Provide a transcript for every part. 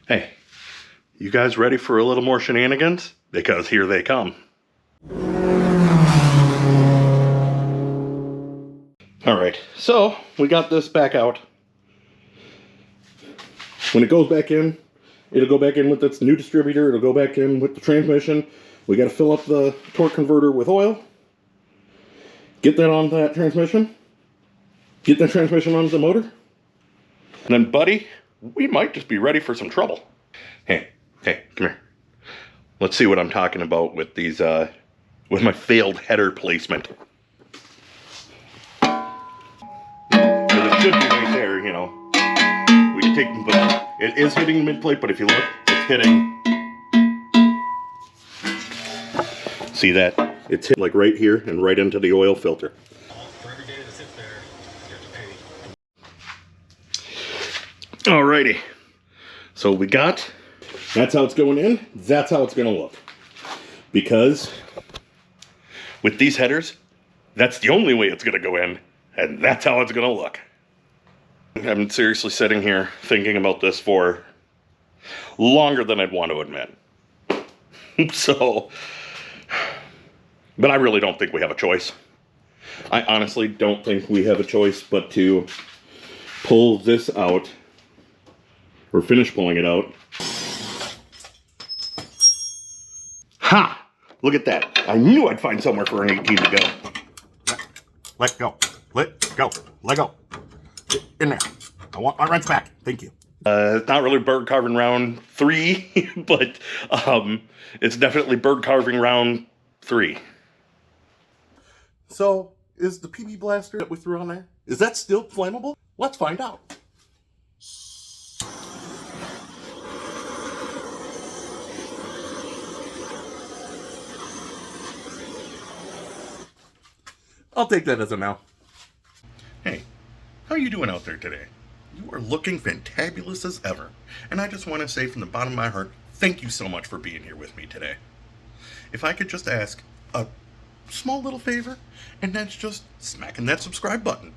Hey, you guys ready for a little more shenanigans? Because here they come. Alright, so we got this back out. When it goes back in, it'll go back in with its new distributor, it'll go back in with the transmission. We gotta fill up the torque converter with oil. Get that on that transmission. Get that transmission onto the motor. And then, buddy, we might just be ready for some trouble. Hey, come here. Let's see what I'm talking about with these, with my failed header placement. Because it should be right there, you know. We can take, but it is hitting the mid plate, but if you look, it's hitting. See that? It's hit like right here and right into the oil filter. For every day that sits there, you have to pay. Alrighty. So we got, that's how it's going in, that's how it's going to look. Because with these headers, that's the only way it's going to go in, and that's how it's going to look. I'm seriously sitting here thinking about this for longer than I'd want to admit. So, but I really don't think we have a choice. I honestly don't think we have a choice but to pull this out, or finish pulling it out. Ha! Look at that. I knew I'd find somewhere for an 18 to go. Let go. Let go. Let go. Get in there. I want my wrench back. Thank you. It's not really bird carving round 3, but it's definitely bird carving round 3. So, is the PB blaster that we threw on there, is that still flammable? Let's find out. I'll take that as a no. Hey, how are you doing out there today? You are looking fantabulous as ever. And I just want to say from the bottom of my heart, thank you so much for being here with me today. If I could just ask a small little favor, and that's just smacking that subscribe button.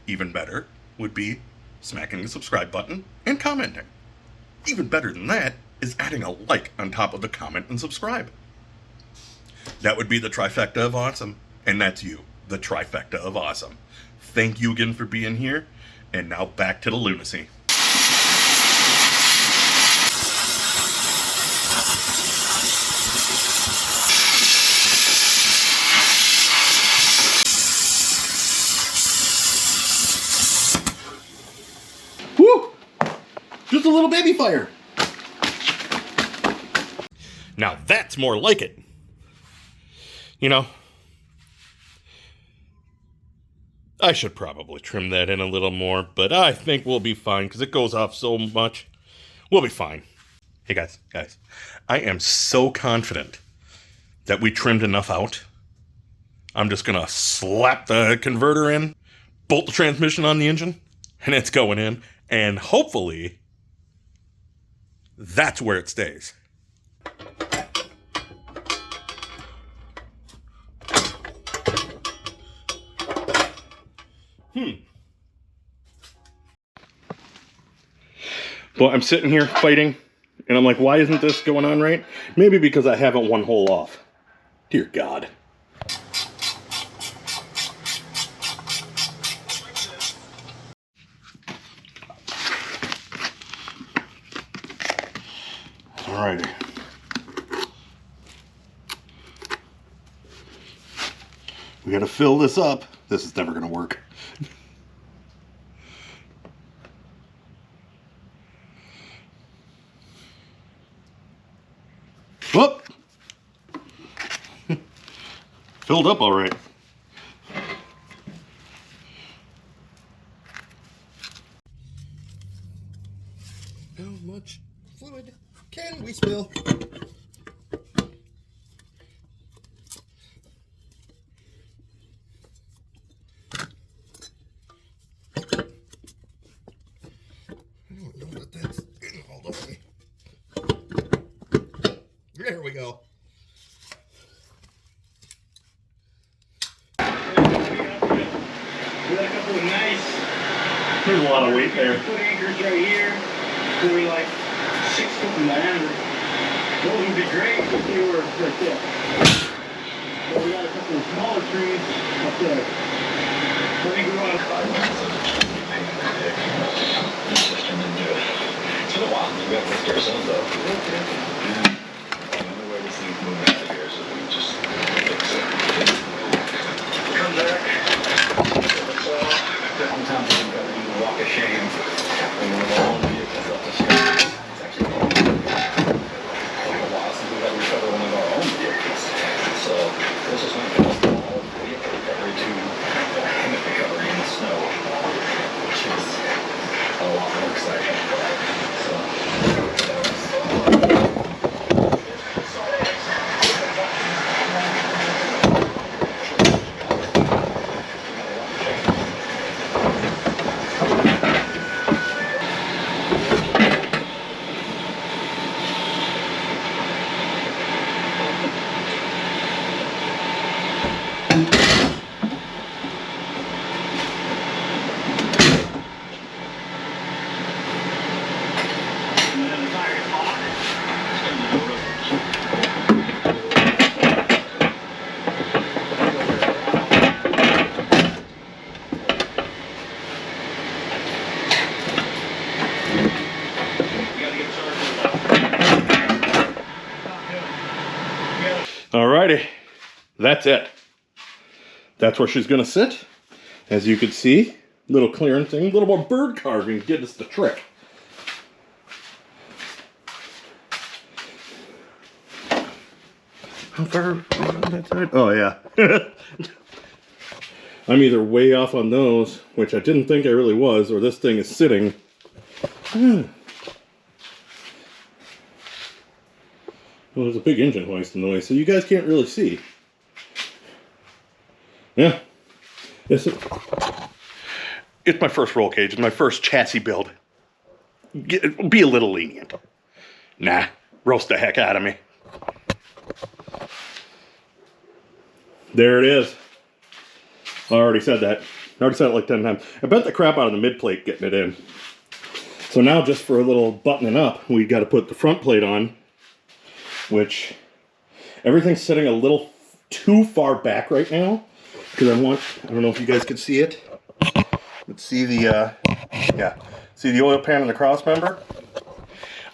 Even better would be smacking the subscribe button and commenting. Even better than that is adding a like on top of the comment and subscribe. That would be the trifecta of awesome, and that's you. The trifecta of awesome. Thank you again for being here, and now back to the lunacy. Woo! Just a little baby fire. Now that's more like it. You know, I should probably trim that in a little more, but I think we'll be fine because it goes off so much. We'll be fine. Hey guys, I am so confident that we trimmed enough out. I'm just going to slap the converter in, bolt the transmission on the engine, and it's going in. And hopefully, that's where it stays. Well, I'm sitting here fighting, and I'm like, why isn't this going on right? Maybe because I haven't one hole off. Dear God. Alrighty. We gotta fill this up. This is never gonna work. Whoop! Filled up all right. How much fluid can we spill? I don't know that that's getting all the way. There we go. Nice. There's a lot of weight there. Put anchors right here. Doing like 6 in diameter. Those would be great if they were right there. But we got a couple of smaller trees up there. I think we want to it's been a while. We got to ourselves though. Okay. Yeah. The only way this thing's moving out of here is if we just fix it. Come back. Sometimes you can do the walk of shame when you're alone and you get up the stairs. It's actually quite a while since we've had to recover one of our own vehicles. So this is not just all vehicle recovery to hammock recovery in the snow, which is a lot more exciting. Alrighty, that's it. That's where she's gonna sit. As you can see, little clearance thing, a little more bird carving to get us the trick. How far on that side? Oh yeah. I'm either way off on those, which I didn't think I really was, or this thing is sitting. Well, there's a big engine hoist in the way, so you guys can't really see. Yeah. It's my first roll cage. It's my first chassis build. Be a little lenient. Nah, roast the heck out of me. There it is. I already said that. I already said it like 10 times. I bent the crap out of the mid plate getting it in. So now just for a little buttoning up, we've got to put the front plate on, which everything's sitting a little too far back right now because I don't know if you guys can see it. Let's see the, see the oil pan and the cross member?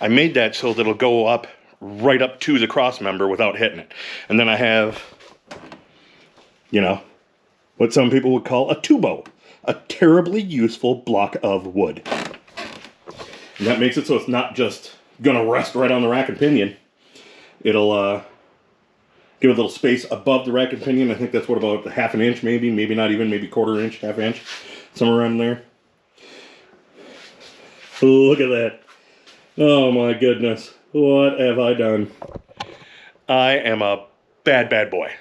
I made that so that it'll go up right up to the cross member without hitting it. And then I have, you know, what some people would call a tubo, a terribly useful block of wood. And that makes it so it's not just gonna rest right on the rack and pinion. It'll give a little space above the rack and pinion. I think that's what, about half an inch, maybe not even, maybe quarter inch, half inch, somewhere around there. Look at that. Oh my goodness. What have I done? I am a bad boy.